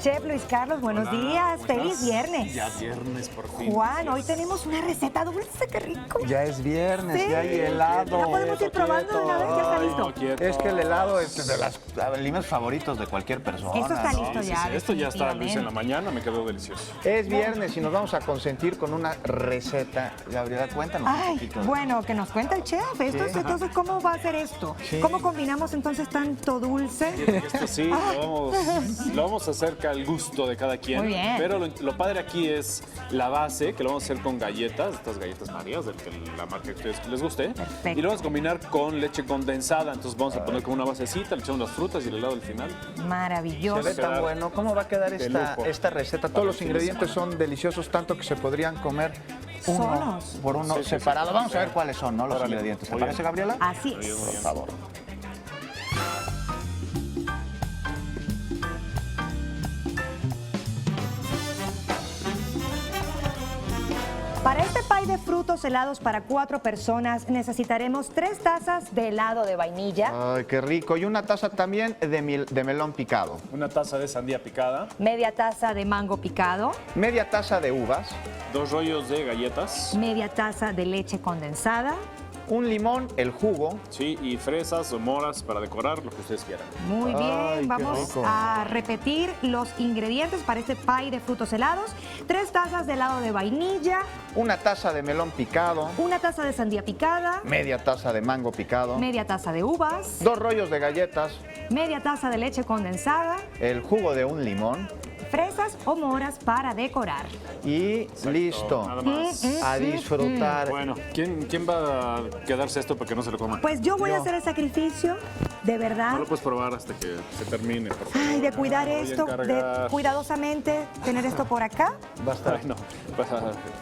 Chef Luis Carlos, buenos días. Feliz viernes. Ya viernes, por fin. Juan, hoy tenemos una receta dulce, qué rico. Ya es viernes, Sí. ya hay helado. ¿Ya podemos ir probando de una vez? ¿Ya está listo? Quieto. Es que el helado es de los alimentos favoritos de cualquier persona. Esto está ¿no? listo Sí, ya. sí, esto ya está, Luis, en la definitivamente. mañana, me quedó delicioso. Es viernes y nos vamos a consentir con una receta. Gabriela, cuéntanos un Ay, poquito. bueno, que nos cuenta el chef. Esto es, entonces, ¿cómo va a ser esto? Sí. ¿Cómo combinamos entonces tanto dulce? Esto sí, lo vamos a hacer al gusto de cada quien. Muy bien. Pero lo padre aquí es la base, que lo vamos a hacer con galletas, estas galletas Marías, de la marca que a ustedes les guste. Perfecto. Y lo vamos a combinar con leche condensada. Entonces vamos a poner como una basecita, le echamos las frutas y el helado al final. Maravilloso. Se ve tan bueno. ¿Cómo va a quedar De esta, lujo. esta receta? Para Todos el los fin de ingredientes semana. son deliciosos, tanto que se podrían comer uno Solos. por uno Sí, sí, separado. sí. Vamos a ver cuáles son, ¿no? Los Órale. ingredientes. ¿Te Muy parece, bien. Gabriela? Así es. Por favor. Para este pie de frutos helados para 4 personas necesitaremos 3 tazas de helado de vainilla, Ay, qué rico. Y una taza también de melón picado. Una taza de sandía picada, media taza de mango picado, Media taza de uvas. 2 rollos de galletas, media taza de leche condensada. Un limón, el jugo. sí, y fresas o moras para decorar, lo que ustedes quieran. Muy Ay, bien, qué vamos rico. a repetir los ingredientes para este pie de frutos helados. 3 tazas de helado de vainilla, Una taza de melón picado. una taza de sandía picada, Media taza de mango picado. media taza de uvas, 2 rollos de galletas. media taza de leche condensada, El jugo de un limón. fresas o moras para decorar. Y listo. Nada más. A disfrutar. Bueno, ¿quién va a quedarse esto para que no se lo coma? Pues yo voy a Yo. hacer el sacrificio, de No verdad. lo puedes probar hasta que se termine, por favor. Ay, de cuidar Voy a esto, de encargar. cuidadosamente tener esto por acá. Va a estar. Bueno,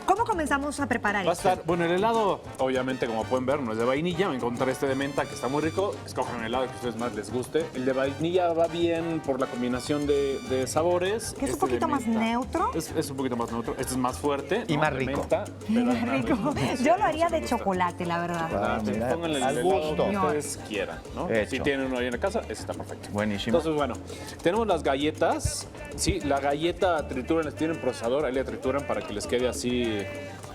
¿Cómo comenzamos a preparar va a esto? estar, bueno, el helado, obviamente, como pueden ver, no es de vainilla. Me encontré este de menta que está muy rico. Escojan el helado que a ustedes más les guste. El de vainilla va bien por la combinación de sabores. Que es un Este de poquito más menta neutro. Es un poquito más neutro. Este es más fuerte. Y ¿no? más De rico. menta, pero Muy es más rico. Sí, Yo lo haría sí me de gusta. chocolate, la verdad. Chocolate, mira, pónganle el al helado gusto. que ustedes quieran, ¿no? Hecho. Si tienen uno ahí en la casa, ese está perfecto. Buenísimo. Entonces, bueno, tenemos las galletas. Sí, la galleta trituran, les tienen procesador, ahí le trituran para que les quede así,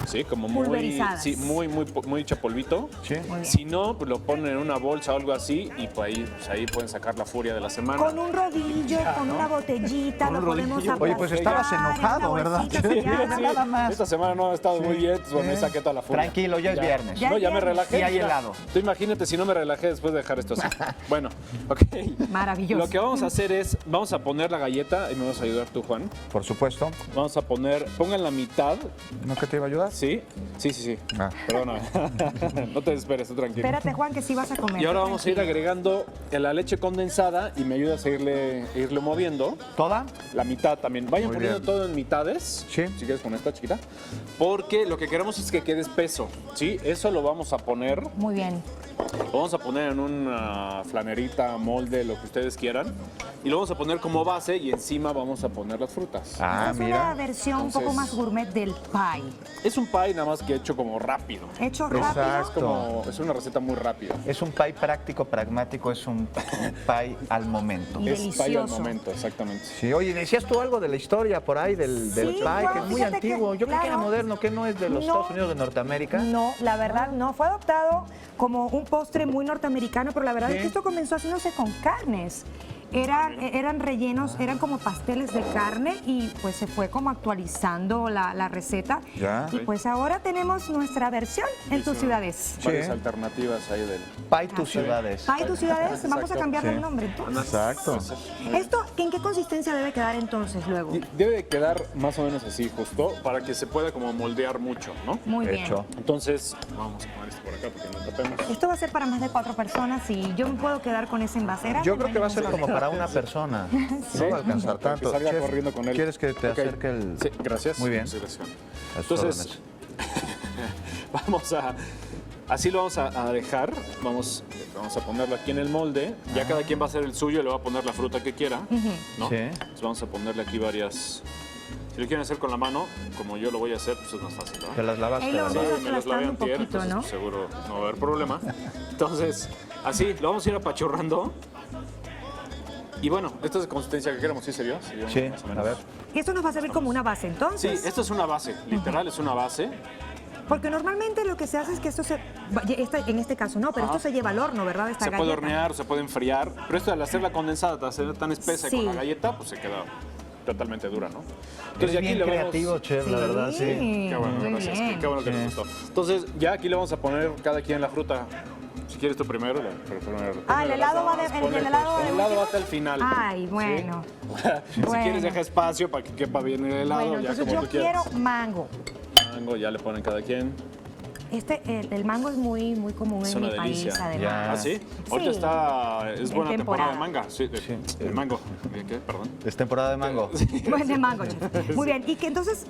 sí, como muy, Pulverizadas. sí, muy hecha polvito. Sí. Muy bien. Si no, pues lo ponen en una bolsa o algo así y pues ahí pueden sacar la furia de la semana. Con un rodillo, con una botellita, Con lo un podemos rodillo. aplastar. Oye, pues estabas enojado, en una ¿verdad? bolsita Sí, sellada. nada más. Esta semana no ha estado muy bien, entonces bueno, ahí saqué toda la furia. Tranquilo, ya es viernes. Ya No, es ya me viernes. relajé. Y hay helado. Tú imagínate si no me relajé después de dejar esto así. Bueno, ok. Maravilloso. Lo que vamos a hacer es, vamos a poner la galleta, y me vas a ayudar tú, Juan. Por supuesto. Vamos a poner, pongan la mitad, ¿No que te iba a ayudar? ¿sí? Sí. Ah. Perdóname. No te desesperes, tú tranquilo. Espérate, Juan, que sí vas a comer. Y ahora tú vamos a ir tranquilo. agregando la leche condensada y me ayudas a irle moviendo. ¿Toda? La mitad también. Vayan Muy poniendo bien. todo en mitades. Sí. Si quieres con esta chiquita. Porque lo que queremos es que quede espeso. ¿Sí? Eso lo vamos a poner. Muy bien. Lo vamos a poner en una flanerita, molde, lo que ustedes quieran. Y lo vamos a poner como base y encima vamos a poner las frutas. Ah, es una mira. versión un poco Entonces- más gourmet del pie. Es un pie nada más que hecho como rápido. Hecho rápido. Exacto. Es una receta muy rápida. Es un pie práctico, pragmático, es un pie al momento. Y Es pie al delicioso. momento, exactamente. Sí, oye, decías tú algo de la historia por ahí del Sí, pie, Juan, que es muy fíjate que, antiguo. Yo creo que era claro. moderno, que no es de los No. Estados Unidos de Norteamérica. No, la verdad no. Fue adoptado como un postre muy norteamericano, pero la verdad Sí. es que esto comenzó haciéndose con carnes. Eran rellenos, eran como pasteles de carne y pues se fue como actualizando la receta. Ya. Y pues ahora tenemos nuestra versión en tus ciudades. Varias Sí. alternativas ahí del... Pie tus ciudades. Pie tus ciudades, vamos a Exacto. cambiarle Sí. el nombre entonces. Exacto. ¿Esto en qué consistencia debe quedar entonces luego? Y debe de quedar más o menos así, justo, para que se pueda como moldear mucho, ¿no? Muy bien. Hecho. Entonces, vamos a poner esto por acá porque no tapemos. Esto va a ser para más de 4 personas y yo me puedo quedar con esa envasera. Yo no creo hay que va a ningún ser como problema. para una persona. No va a alcanzar Para que tanto. salga Chef, corriendo con él. ¿Quieres que te Ok. acerque el...? Sí, gracias. Muy bien. Sí, gracias. A sus Entonces, órdenes. así lo vamos a dejar. Vamos a ponerlo aquí en el molde. Ya cada quien va a hacer el suyo y le va a poner la fruta que quiera, ¿no? Sí. Entonces vamos a ponerle aquí varias... Si lo quieren hacer con la mano, como yo lo voy a hacer, pues es más fácil, ¿no? Te las lavaste, Ahí lo ¿verdad? vamos Sí, me las lavé aplastando un antier, poquito, entonces ¿no? pues, seguro no va a haber problema. Entonces, así, lo vamos a ir apachurrando. Y bueno, esta es la consistencia que queremos, ¿sí se vio? ¿Se vio Sí, más o a menos? ver. Y esto nos va a servir como una base Sí, entonces. esto es una base, literal es una base. Porque normalmente lo que se hace es que esto se... en este caso no, pero Ajá. esto se lleva al horno, ¿verdad? Esta Se puede galleta. hornear, se puede enfriar, pero esto al hacerla condensada, al hacer tan espesa Sí. con la galleta, pues se queda totalmente dura, ¿no? Eres y bien le vamos- creativo, chef, la verdad, sí. Qué bueno, muy gracias. bien. Qué bueno que nos gustó. Entonces, ya aquí le vamos a poner cada quien la fruta. Si quieres tú primero, primero. Ah, el helado va de- Ponle, el helado pues, de el helado último. va hasta el final. Ay, bueno. Si quieres deja espacio para que quepa bien el helado, Bueno, ya entonces como yo tú quieras. quiero mango. Mango, ya le ponen cada quien. El mango es muy común Es en mi una país, delicia. además. Ya. ¿Ah, sí? Ahorita es En buena temporada de temporada. manga. Sí, el mango. ¿De qué? Perdón. Es temporada de mango. Pues de mango, chef. Muy bien. ¿Y que entonces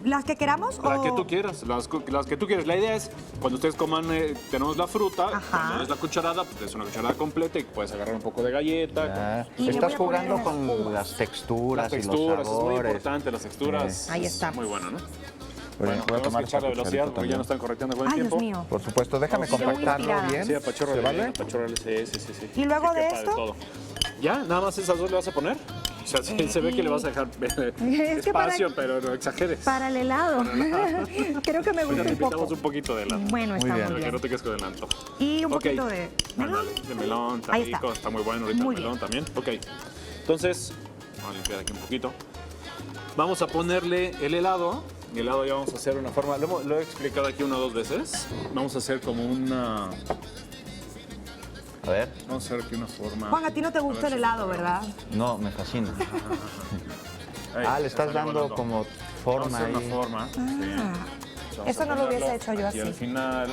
las que queramos Las o...? que tú quieras, las que tú quieras. La idea es, cuando ustedes coman, tenemos la fruta, Ajá. cuando es la cucharada, pues es una cucharada completa y puedes agarrar un poco de galleta. Ya. Y le Estás voy a poner jugando unas con uvas. las texturas, Las texturas, y los es muy sabores. importante, las texturas. Ahí está. Muy bueno, ¿no? Oye, Bueno, voy a tenemos tomar que echar la esta velocidad cucharita porque ya nos también. están correteando con el Ay, Dios tiempo. mío. Por supuesto, déjame Sí, muy compactarlo inspirada. bien. Sí, apachórrale, ¿Se vale? apachórrale, sí. ¿Y luego Que de quepa esto? todo. ¿Ya? ¿Nada más esas dos le vas a poner? O sea, sí, se ve que le vas a dejar que para- espacio, pero no exageres. Para el helado. Creo que me Ahorita gusta te un invitamos poco. un poquito de helado. Bueno, está Muy bien. muy Para que no bien. te quedes con el antojo. Y un Ok. poquito de melón. Ándale, de melón, está Ahí rico, está. está muy bueno ahorita Muy el melón bien. también. Ok, entonces, vamos a limpiar aquí un poquito. Vamos a ponerle el helado. El helado ya vamos a hacer una forma, lo he explicado aquí una o dos veces. Vamos a hacer como una, A ver. vamos a hacer aquí una forma. Juan, a ti no te gusta el helado, ¿verdad? No, me fascina. Ahí, Ah, le ya estás sale dando volando. como Vamos a forma hacer ahí. una forma. sí. Vamos Eso a no lo hubiese ponerlo hecho yo aquí así. al final.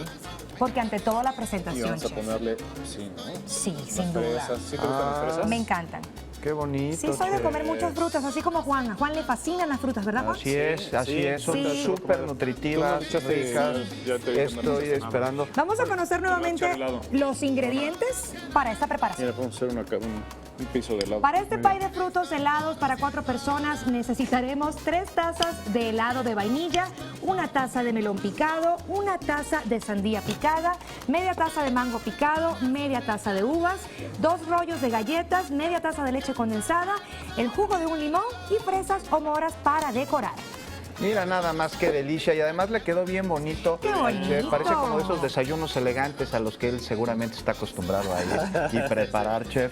Porque ante todo la Y presentación, vamos a chef. ponerle, sí, ¿no? Sí, Las sin duda. fresas. ¿Sí te gustan las fresas? Me encantan. Qué bonito. Sí, soy de chef. comer muchas frutas, así como Juan. A Juan le fascinan las frutas, ¿verdad, Juan? Así es, así sí, es. Son sí. súper Tú nutritivas, me echaste- ricas. ya te dije que no Estoy necesitas nada. esperando. Vamos a conocer nuevamente echar helado. los ingredientes para esta preparación. Mira, podemos hacer un piso de helado. Para este Muy bien. pie de frutos helados para 4 personas necesitaremos 3 tazas de helado de vainilla, 1 taza de melón picado, 1 taza de sandía picada, media taza de mango picado, media taza de uvas, 2 rollos de galletas, media taza de leche condensada, el jugo de un limón y fresas o moras para decorar. Mira, nada más que delicia. Y además le quedó bien bonito. ¡Qué al chef. bonito! Parece como de esos desayunos elegantes a los que él seguramente está acostumbrado a ir y preparar, chef.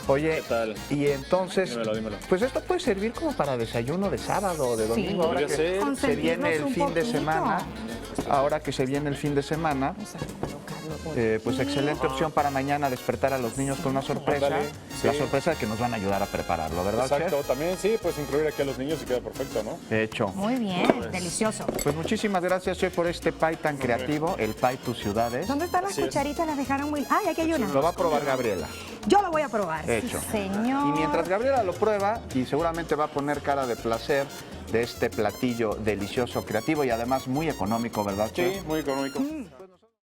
Oye, ¿Qué tal? y entonces, Dímelo. pues esto puede servir como para desayuno de sábado o de domingo. Ahora podría que ser. se viene el Consentirnos un fin de poquito. semana. Ahora que se viene el fin de semana, Vamos a colocarlo por pues aquí. excelente opción para mañana despertar a los niños con una sorpresa. Ándale, sí. La sorpresa de que nos van a ayudar a prepararlo, ¿verdad, Exacto, chef? también sí, puedes incluir aquí a los niños y queda perfecto, ¿no? Hecho. Muy bien, delicioso. Pues muchísimas gracias, chef, por este pie tan creativo, el pie Tus Ciudades. ¿Dónde están las Así es. cucharitas? Las dejaron muy... ¡Ay, aquí hay una! Lo va a probar Gabriela. Yo lo voy a probar. Hecho. Sí, señor. Y mientras Gabriela lo prueba, y seguramente va a poner cara de placer de este platillo delicioso, creativo y además muy económico, ¿verdad, chef? Sí, muy económico.